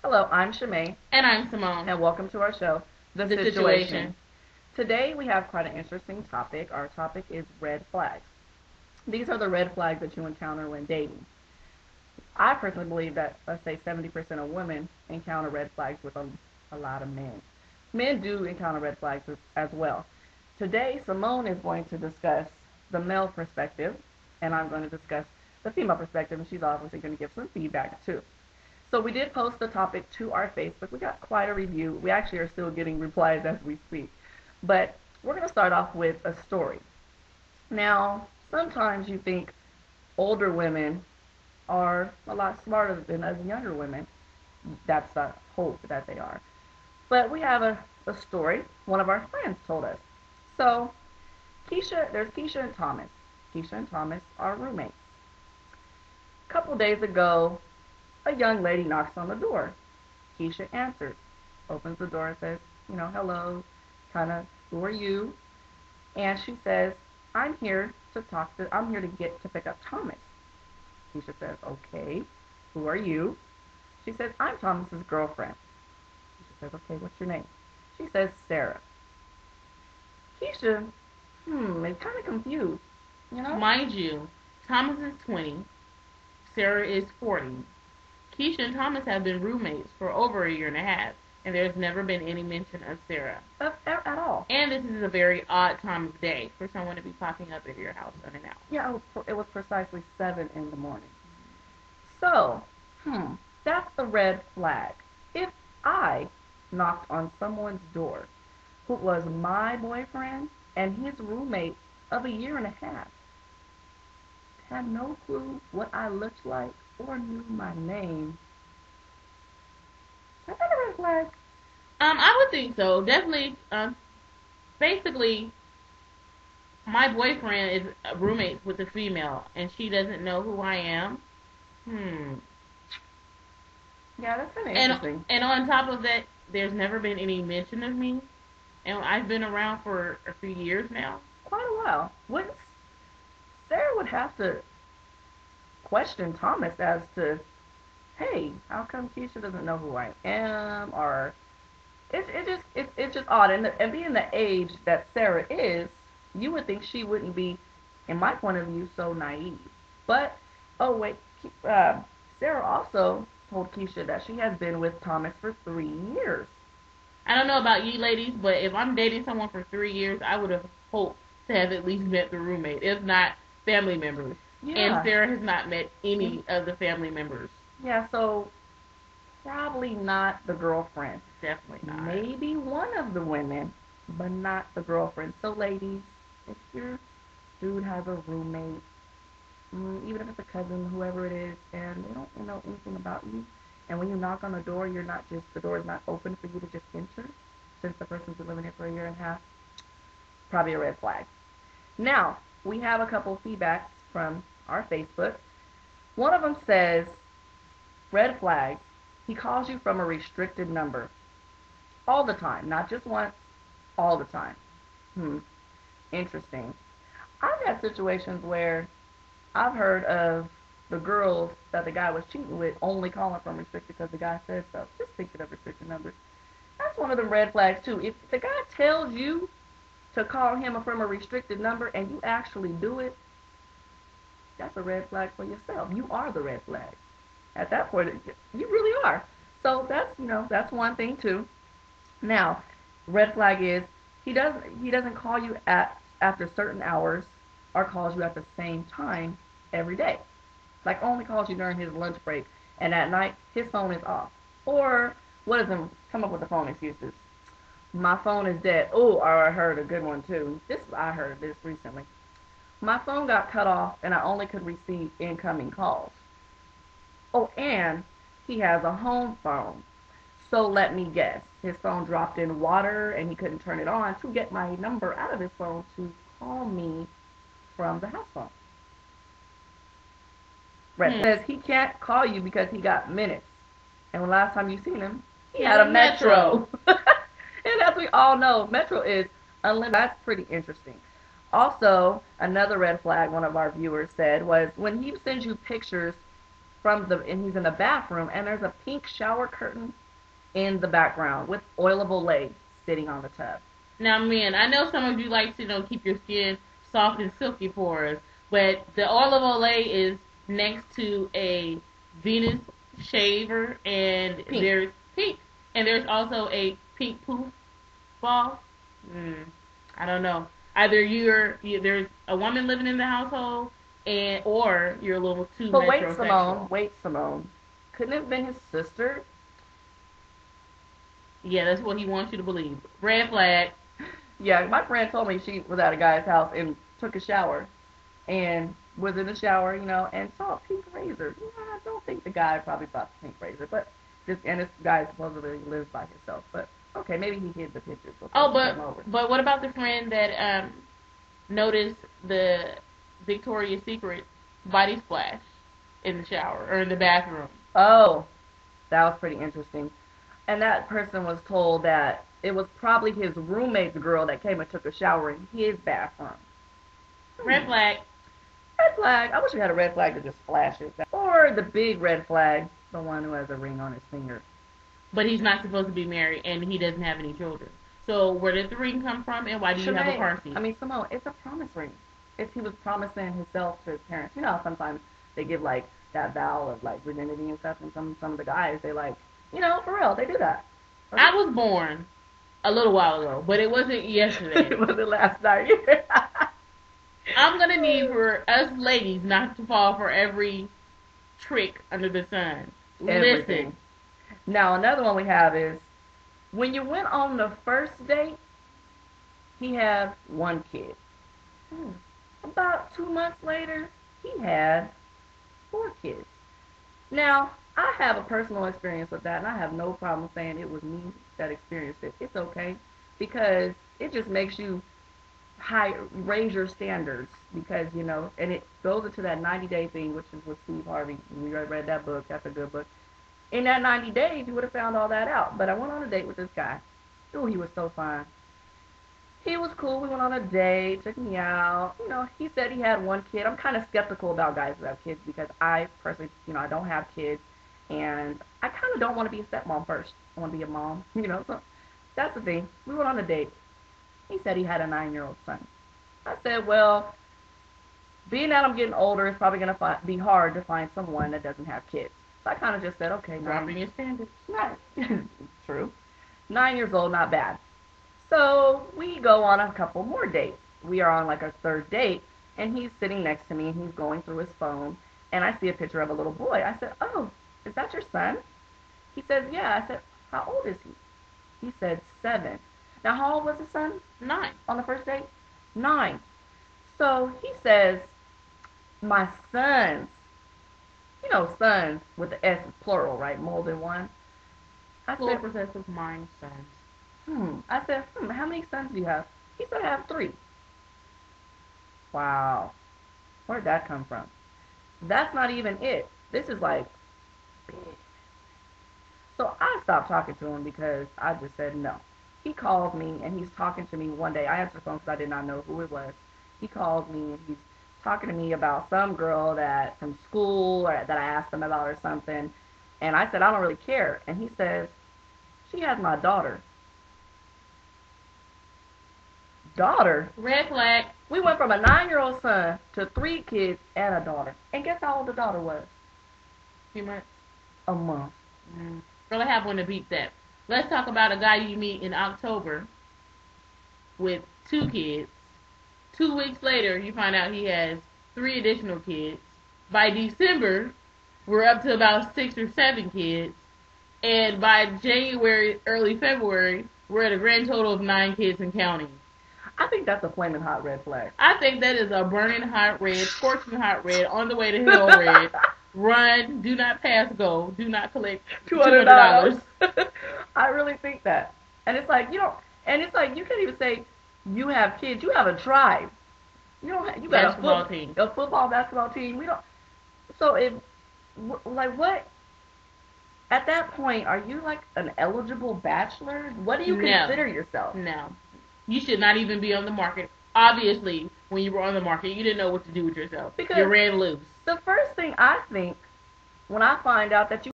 Hello, I'm Shimei, And I'm Simone. and welcome to our show, The The Situation. situation. Today we have quite an interesting topic. Our topic is red flags. These are the red flags that you encounter when dating. I personally believe that, let's say, 70% of women encounter red flags with a lot of men. Men do encounter red flags as well. Today, Simone is going to discuss the male perspective, and I'm going to discuss the female perspective, and she's obviously going to give some feedback too. So we did post the topic to our Facebook. We got quite a review. We actually are still getting replies as we speak. But we're going to start off with a story. Now, sometimes you think older women are a lot smarter than us younger women. That's the hope that they are. But we have a story one of our friends told us. So, there's Keisha and Thomas. Keisha and Thomas are roommates. A couple days ago, a young lady knocks on the door. Keisha answers, opens the door and says, hello, kind of, who are you? And she says, I'm here to get to pick up Thomas. Keisha says, okay, who are you? She says, I'm Thomas's girlfriend. Keisha says, okay, what's your name? She says, Sarah. Keisha, is kind of confused, you know? Mind you, Thomas is 20, Sarah is 40. Keisha and Thomas have been roommates for over a year and a half, and there's never been any mention of Sarah. At all. And this is a very odd time of day for someone to be popping up at your house unannounced. Yeah, it was precisely 7 in the morning. So, that's a red flag. If I knocked on someone's door who was my boyfriend and his roommate of a year and a half, had no clue what I looked like or knew my name, is that a red flag? I would think so. Definitely, basically, my boyfriend is roommates with a female, and she doesn't know who I am. Hmm. Yeah, that's kind of And interesting. and on top of that, there's never been any mention of me, and I've been around for a few years now. Quite a while. Wouldn't Sarah would have to question Thomas as to, hey, how come Keisha doesn't know who I am? Or it's just odd. And being the age that Sarah is, you would think she wouldn't be, in my point of view, so naive. But oh wait, Sarah also told Keisha that she has been with Thomas for 3 years. I don't know about you ladies, but if I'm dating someone for 3 years, I would have hoped to have at least met the roommate, if not family members. And Yeah, Sarah has not met any of the family members. yeah. So probably not the girlfriend. Definitely not. Maybe one of the women, but not the girlfriend. So ladies, if your dude has a roommate, even if it's a cousin, whoever it is, and they don't know anything about you, and when you knock on the door, the door is not open for you to just enter, since the person's been living here for a year and a half, probably a red flag. Now, we have a couple of feedbacks from our Facebook. One of them says, red flag, he calls you from a restricted number all the time, not just once, all the time. Hmm, interesting. I've had situations where I've heard of the girls that the guy was cheating with only calling from restricted because the guy said so. Just thinking of restricted numbers. That's one of the red flags too. If the guy tells you to call him from a restricted number and you actually do it, that's a red flag for yourself. You are the red flag. At that point, you really are. So that's one thing too. Now, red flag is he doesn't call you at after certain hours or calls you at the same time every day. Like only calls you during his lunch break and at night his phone is off. Or what does him come up with the phone excuses? My phone is dead. Oh, or I heard a good one too. I heard this recently. My phone got cut off and I only could receive incoming calls. Oh, and he has a home phone. So let me guess. His phone dropped in water and he couldn't turn it on to get my number out of his phone to call me from the house phone. Red Hmm. says he can't call you because he got minutes. And when last time you seen him, he He had had a a metro. Metro. And as we all know, Metro is unlimited. That's pretty interesting. Also, another red flag one of our viewers said was when he sends you pictures and he's in the bathroom, and there's a pink shower curtain in the background with oilable legs sitting on the tub. Now, man, I know some of you like to, keep your skin soft and silky pores, but the oil of Olay is next to a Venus shaver, and Pink. there's pink, and there's also a pink poof ball. I don't know. Either there's a woman living in the household, or you're a little too But metrosexual. wait, Simone. Couldn't it have been his sister? Yeah, that's what he wants you to believe. Red flag. Yeah, my friend told me she was at a guy's house and took a shower and was in the shower, and saw a pink razor. I don't think the guy probably bought the pink razor, but and this guy supposedly lives by himself. But okay, maybe he hid the pictures before Oh, he came over. but what about the friend that noticed the Victoria's Secret body splash in the shower or in the bathroom? Oh, that was pretty interesting. And that person was told that it was probably his roommate's girl that came and took a shower in his bathroom. Red flag. Red flag. I wish we had a red flag to just flash it. Or the big red flag, the one who has a ring on his finger. But he's not supposed to be married, and he doesn't have any children. So where did the ring come from, and why do you have a car seat? I mean, Simone, it's a promise ring. If he was promising himself to his parents, how sometimes they give like that vow of like virginity and stuff, and some of the guys they like, for real, they do that. I was born a little while ago, but it wasn't yesterday. It wasn't last night. I'm gonna need for us ladies not to fall for every trick under the sun. Everything. Listen. Now another one we have is when you went on the first date, he had one kid. About 2 months later, he had 4 kids. Now, I have a personal experience with that, and I have no problem saying it was me that experienced it. It's okay, because it just makes you raise your standards, because, and it goes into that 90-day thing, which is with Steve Harvey. We read that book. That's a good book. In that 90 days, you would have found all that out. But I went on a date with this guy. Ooh, he was so fine. He was cool. We went on a date, took me out. He said he had 1 kid. I'm kind of skeptical about guys who have kids because I personally, I don't have kids. And I kind of don't want to be a stepmom first. I want to be a mom, So that's the thing. We went on a date. He said he had a 9-year-old son. I said, well, being that I'm getting older, it's probably going to be hard to find someone that doesn't have kids. So I kind of just said, okay, Dropping your standards. Not true. 9 years old, not bad. So we go on a couple more dates. We are on like a 3rd date, and he's sitting next to me, and he's going through his phone, and I see a picture of a little boy. I said, oh, is that your son? He says, yeah. I said, how old is he? He said 7. Now, how old was his son? 9. On the first date? 9. So he says, my sons. Sons with the S is plural, right? More than one. I Plural said, possessive mind sons. I said, how many sons do you have? He said, I have 3. Wow. Where'd that come from? That's not even it. This is like big. So I stopped talking to him because I just said no. He called me, and he's talking to me one day. I answered the phone because I did not know who it was. He called me, and he's talking to me about some girl that from school or that I asked him about or something. And I said, I don't really care. And he says, she has my daughter. Daughter? Red flag. We went from a 9-year-old son to 3 kids and a daughter. And guess how old the daughter was? Few months. A month. Girl, I have one to beat that. Let's talk about a guy you meet in October with 2 kids. 2 weeks later, you find out he has 3 additional kids. By December, we're up to about 6 or 7 kids. And by January, early February, we're at a grand total of 9 kids and counting. I think that's a flaming hot red flag. I think that is a burning hot red, scorching hot red, on the way to hell red. Run, do not pass go, do not collect $200. I really think that. And it's like, you can't even say you have kids. You have a tribe. You got basketball team. A football, basketball team. We don't. So what? At that point, are you like an eligible bachelor? What do you consider yourself? No. You should not even be on the market. Obviously, when you were on the market, you didn't know what to do with yourself. Because you ran loose. The first thing I think when I find out that you